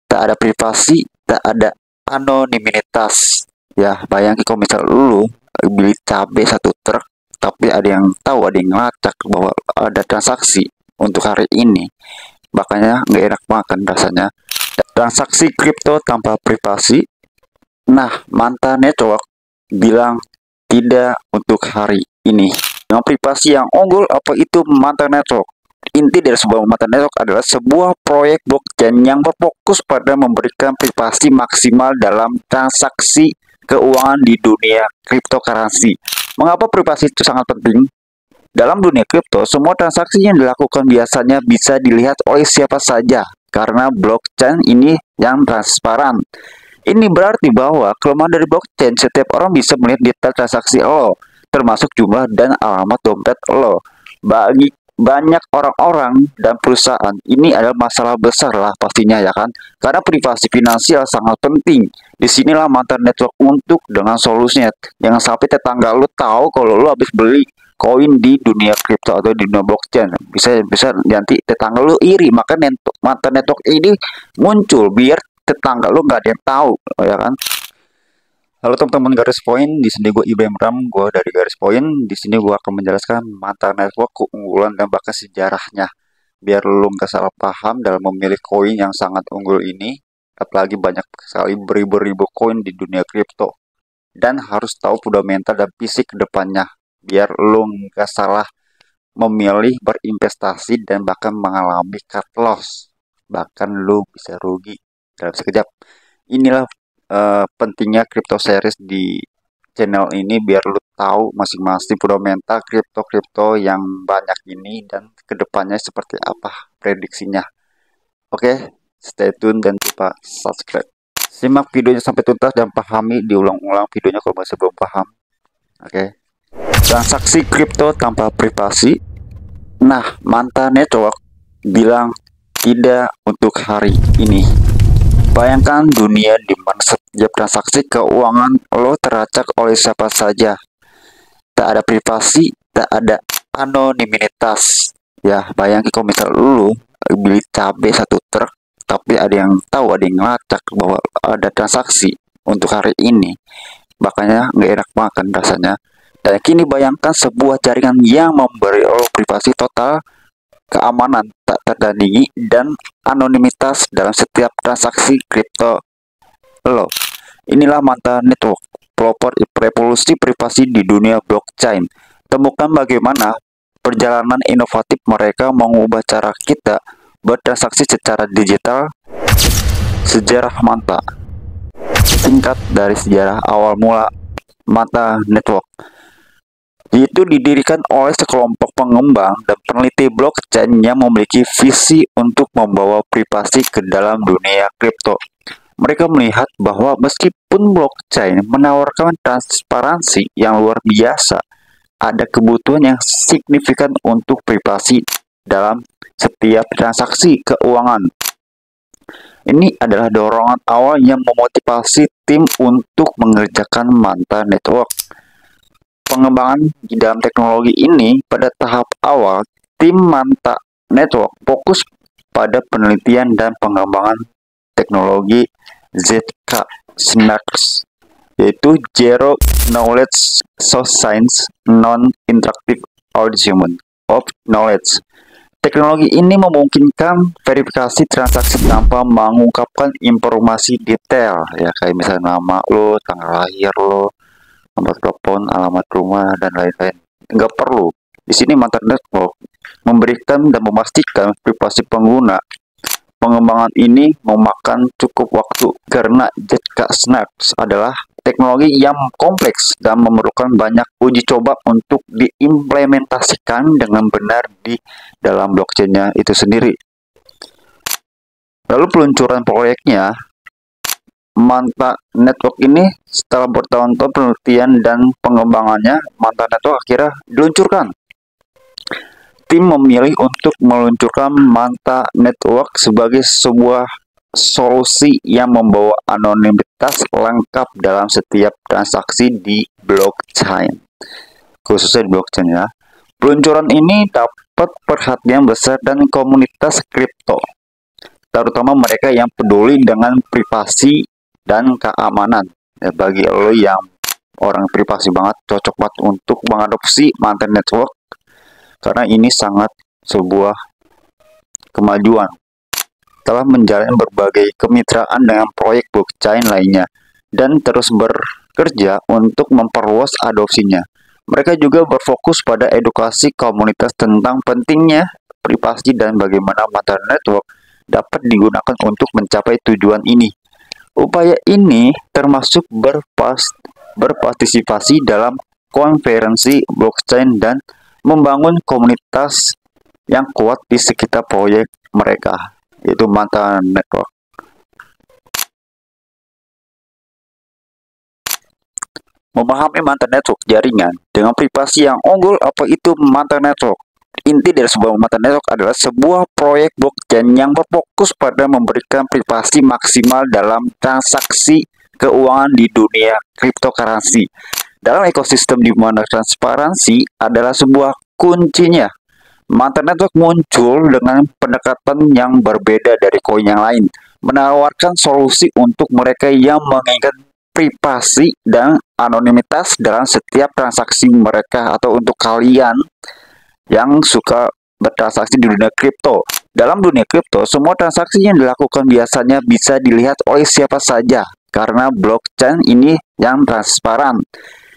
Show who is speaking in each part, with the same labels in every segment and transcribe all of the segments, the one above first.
Speaker 1: tak ada privasi, tak ada anonimitas. Ya, bayangin kalau misal lu beli cabai satu truk, tapi ada yang tahu, ada yang ngelacak bahwa ada transaksi untuk hari ini. Makanya nggak enak makan rasanya. Transaksi kripto tanpa privasi. Nah, mantan network bilang tidak untuk hari ini. Dengan privasi yang unggul, apa itu mantan network? Inti dari sebuah mantan network adalah sebuah proyek blockchain yang berfokus pada memberikan privasi maksimal dalam transaksi keuangan di dunia cryptocurrency. Mengapa privasi itu sangat penting? Dalam dunia kripto, semua transaksi yang dilakukan biasanya bisa dilihat oleh siapa saja karena blockchain ini yang transparan. Ini berarti bahwa kelemahan dari blockchain, setiap orang bisa melihat detail transaksi lo, termasuk jumlah dan alamat dompet lo. Bagi banyak orang-orang dan perusahaan, ini adalah masalah besar lah pastinya ya kan. Karena privasi finansial sangat penting. Disinilah mantan network untuk dengan solusinya. Jangan sampai tetangga lo tahu kalau lo habis beli koin di dunia kripto atau di dunia blockchain. Bisa nanti tetangga lo iri. Maka mantan network ini muncul biar tetangga lu nggak ada yang tahu, ya kan? Halo teman-teman garis poin, di sini gue Ibrahim Ram, gue dari garis poin. Di sini gue akan menjelaskan mantan network, keunggulan dan bahkan sejarahnya, biar lu nggak salah paham dalam memilih koin yang sangat unggul ini. Apalagi banyak sekali beribu-ribu koin di dunia kripto, dan harus tahu fundamental dan fisik ke depannya, biar lu nggak salah memilih berinvestasi dan bahkan mengalami cut loss, bahkan lu bisa rugi dalam sekejap. Inilah pentingnya crypto series di channel ini biar lu tahu masing-masing fundamental kripto yang banyak ini dan kedepannya seperti apa prediksinya. Oke, stay tune dan lupa subscribe. Simak videonya sampai tuntas dan pahami, diulang-ulang videonya kalau masih belum paham. Oke. Transaksi kripto tanpa privasi. Nah, mantan network bilang tidak untuk hari ini. Bayangkan dunia di mana setiap transaksi keuangan lo teracak oleh siapa saja. Tak ada privasi, tak ada anonimitas. Ya, bayangin kalau misal lu beli cabai satu truk, tapi ada yang tahu, ada yang ngelacak bahwa ada transaksi untuk hari ini. Makanya nggak enak makan rasanya. Dan kini bayangkan sebuah jaringan yang memberi lo privasi total, keamanan tak terdandingi, dan anonimitas dalam setiap transaksi kripto lo. Inilah mantan network, pelopor revolusi privasi di dunia blockchain. Temukan bagaimana perjalanan inovatif mereka mengubah cara kita bertransaksi secara digital. Sejarah Manta. Singkat dari sejarah awal mula Manta Network, itu didirikan oleh sekelompok pengembang dan peneliti blockchain yang memiliki visi untuk membawa privasi ke dalam dunia kripto. Mereka melihat bahwa meskipun blockchain menawarkan transparansi yang luar biasa, ada kebutuhan yang signifikan untuk privasi dalam setiap transaksi keuangan. Ini adalah dorongan awal yang memotivasi tim untuk mengerjakan mantan network. Pengembangan di dalam teknologi ini pada tahap awal, tim Manta Network fokus pada penelitian dan pengembangan teknologi ZK SNARKS, yaitu Zero Knowledge Source Science Non-Interactive Audit of Knowledge. Teknologi ini memungkinkan verifikasi transaksi tanpa mengungkapkan informasi detail, ya kayak misalnya nama lo, tanggal lahir lo, nomor telepon, alamat rumah, dan lain-lain. Nggak perlu. Di sini mantan network memberikan dan memastikan privasi pengguna. Pengembangan ini memakan cukup waktu karena ZK Snaps adalah teknologi yang kompleks dan memerlukan banyak uji coba untuk diimplementasikan dengan benar di dalam blockchain-nya itu sendiri. Lalu peluncuran proyeknya, Manta Network ini setelah bertahun-tahun penelitian dan pengembangannya, Manta Network akhirnya diluncurkan. Tim memilih untuk meluncurkan Manta Network sebagai sebuah solusi yang membawa anonimitas lengkap dalam setiap transaksi di blockchain, khususnya di blockchain ya. Peluncuran ini dapat perhatian besar dan komunitas kripto. terutama mereka yang peduli dengan privasi dan keamanan. Ya, bagi lo yang orang privasi banget, cocok banget untuk mengadopsi Mantan Network karena ini sangat sebuah kemajuan. Telah menjalin berbagai kemitraan dengan proyek blockchain lainnya dan terus bekerja untuk memperluas adopsinya. Mereka juga berfokus pada edukasi komunitas tentang pentingnya privasi dan bagaimana Mantan Network dapat digunakan untuk mencapai tujuan ini. Upaya ini termasuk berpartisipasi dalam konferensi blockchain dan membangun komunitas yang kuat di sekitar proyek mereka, yaitu Mantan Network. Memahami Mantan Network jaringan dengan privasi yang unggul. Apa itu Mantan Network? Inti dari sebuah Mantan Network adalah sebuah proyek blockchain yang berfokus pada memberikan privasi maksimal dalam transaksi keuangan di dunia cryptocurrency. Dalam ekosistem di mana transparansi adalah sebuah kuncinya, Mantan Network muncul dengan pendekatan yang berbeda dari koin yang lain, menawarkan solusi untuk mereka yang menginginkan privasi dan anonimitas dalam setiap transaksi mereka, atau untuk kalian yang suka bertransaksi di dunia kripto. Dalam dunia kripto, semua transaksi yang dilakukan biasanya bisa dilihat oleh siapa saja karena blockchain ini yang transparan.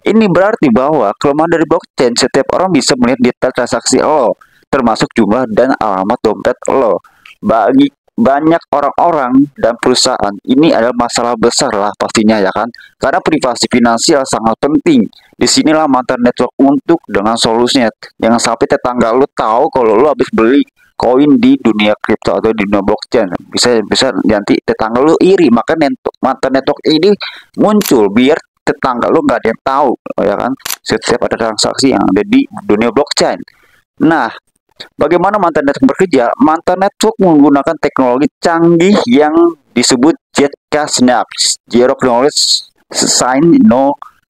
Speaker 1: Ini berarti bahwa kelemahan dari blockchain, setiap orang bisa melihat detail transaksi lo, termasuk jumlah dan alamat dompet lo. Bagi banyak orang-orang dan perusahaan, ini adalah masalah besar lah pastinya, ya kan? Karena privasi finansial sangat penting. Disinilah Mantan Network untuk dengan solusinya. Jangan sampai tetangga lu tahu kalau lu habis beli koin di dunia kripto atau di dunia blockchain. Bisa nanti tetangga lu iri. Maka Mantan Network ini muncul biar tetangga lu nggak ada yang tahu, ya kan? Setiap ada transaksi yang ada di dunia blockchain. Nah, bagaimana Mantan Network bekerja? Mantan Network menggunakan teknologi canggih yang disebut ZK-Synapse, Zero Knowledge Sign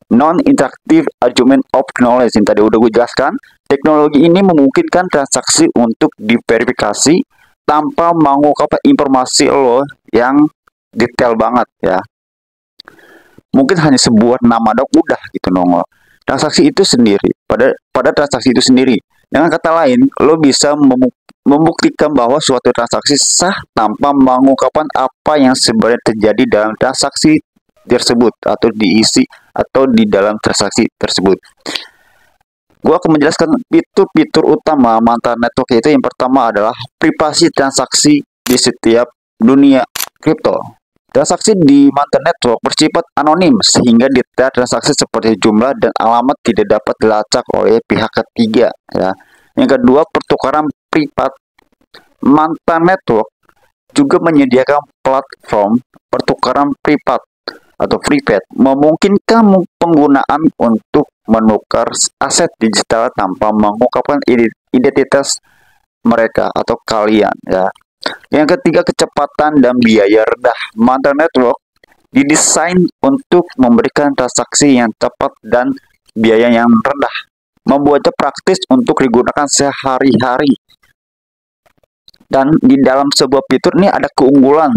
Speaker 1: Non-Interactive Argument of Knowledge, yang tadi udah gue jelaskan. Teknologi ini memungkinkan transaksi untuk diverifikasi tanpa mengungkapkan informasi lo yang detail banget, ya. Mungkin hanya sebuah nama dok udah gitu nongol transaksi itu sendiri pada transaksi itu sendiri. Dengan kata lain, lo bisa membuktikan bahwa suatu transaksi sah tanpa mengungkapkan apa yang sebenarnya terjadi dalam transaksi tersebut atau diisi atau di dalam transaksi tersebut. Gue akan menjelaskan fitur-fitur utama Mantan Network, yaitu yang pertama adalah privasi transaksi di setiap dunia kripto. Transaksi di Mantan Network bersifat anonim sehingga detail transaksi seperti jumlah dan alamat tidak dapat dilacak oleh pihak ketiga, ya. Yang kedua, pertukaran privat. Mantan Network juga menyediakan platform pertukaran privat atau private, memungkinkan penggunaan untuk menukar aset digital tanpa mengungkapkan identitas mereka atau kalian, ya. Yang ketiga, kecepatan dan biaya rendah. Mantan Network didesain untuk memberikan transaksi yang cepat dan biaya yang rendah, membuatnya praktis untuk digunakan sehari-hari. Dan di dalam sebuah fitur ini ada keunggulan,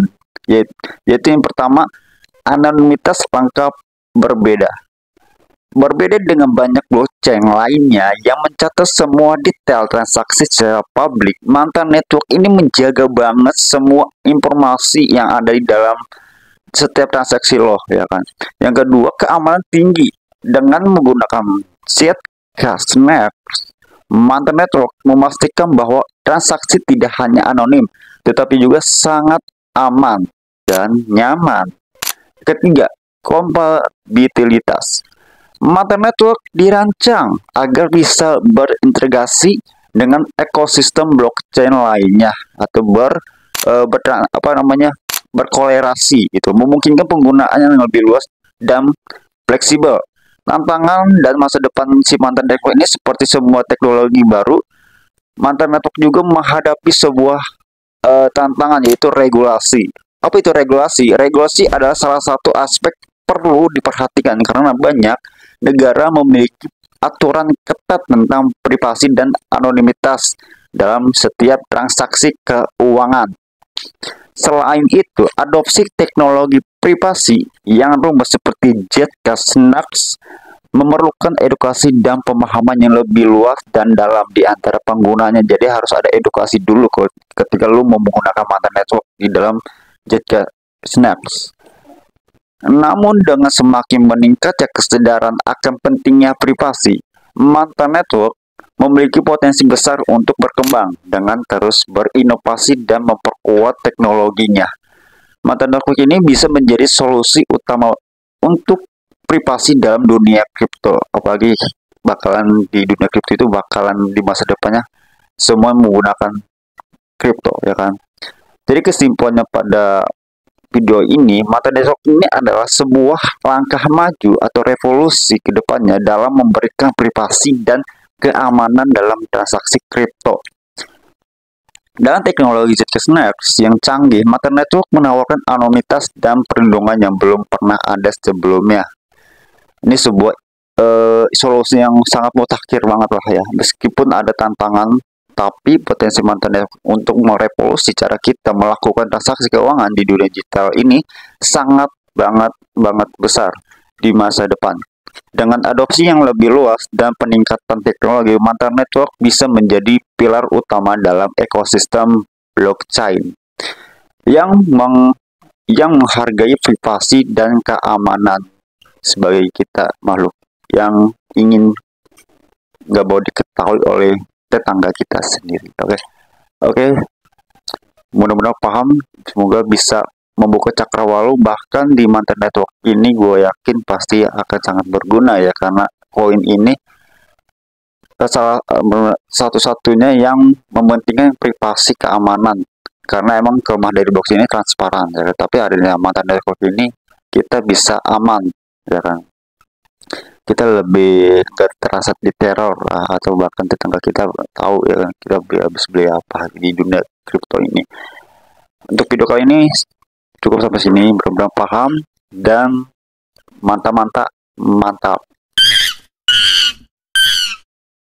Speaker 1: yaitu yang pertama, anonimitas lengkap berbeda. Berbeda dengan banyak blockchain lainnya yang mencatat semua detail transaksi secara publik, Mantan Network ini menjaga banget semua informasi yang ada di dalam setiap transaksi lo, ya kan. Yang kedua, keamanan tinggi. Dengan menggunakan ZK-Synapse, Mantan Network memastikan bahwa transaksi tidak hanya anonim, tetapi juga sangat aman dan nyaman. Ketiga, kompatibilitas. Mantan Network dirancang agar bisa berintegrasi dengan ekosistem blockchain lainnya atau berkolerasi, itu memungkinkan penggunaan yang lebih luas dan fleksibel. Tantangan dan masa depan si Mantan Network ini seperti semua teknologi baru, Mantan Network juga menghadapi sebuah tantangan, yaitu regulasi. Apa itu regulasi? Regulasi adalah salah satu aspek perlu diperhatikan karena banyak negara memiliki aturan ketat tentang privasi dan anonimitas dalam setiap transaksi keuangan. Selain itu, adopsi teknologi privasi yang rumit seperti Zcash, Snaps memerlukan edukasi dan pemahaman yang lebih luas dan dalam di antara penggunanya. Jadi harus ada edukasi dulu ketika lu mau menggunakan mantan network di dalam Zcash, Snaps. Namun dengan semakin meningkatnya kesadaran akan pentingnya privasi, mantan network memiliki potensi besar untuk berkembang dengan terus berinovasi dan memperkuat teknologinya. Mantan network ini bisa menjadi solusi utama untuk privasi dalam dunia kripto. Apalagi bakalan di dunia kripto itu bakalan di masa depannya semua menggunakan kripto, ya kan? Jadi kesimpulannya pada video ini, mantan network ini adalah sebuah langkah maju atau revolusi ke depannya dalam memberikan privasi dan keamanan dalam transaksi kripto. Dengan teknologi Zcash Snaps yang canggih, mantan network menawarkan anonimitas dan perlindungan yang belum pernah ada sebelumnya. Ini sebuah solusi yang sangat mutakhir banget lah ya. Meskipun ada tantangan, tapi potensi mantan network untuk merevolusi cara kita melakukan transaksi keuangan di dunia digital ini sangat banget besar di masa depan. Dengan adopsi yang lebih luas dan peningkatan teknologi, mantan network bisa menjadi pilar utama dalam ekosistem blockchain yang menghargai privasi dan keamanan sebagai kita makhluk yang ingin nggak mau diketahui oleh tetangga kita sendiri. Oke, mudah-mudahan paham. Semoga bisa membuka cakrawala. Bahkan di mantan network ini gue yakin pasti akan sangat berguna ya, karena koin ini salah satu-satunya yang mementingkan privasi keamanan, karena emang kelemahan dari blockchain ini transparan ya, tapi adanya mantan network ini kita bisa aman ya kan, kita lebih gak terasa diteror atau bahkan tetangga kita tahu ya kan kita habis beli apa di dunia kripto ini. Untuk video kali ini cukup sampai sini, mudah-mudahan paham dan mantap.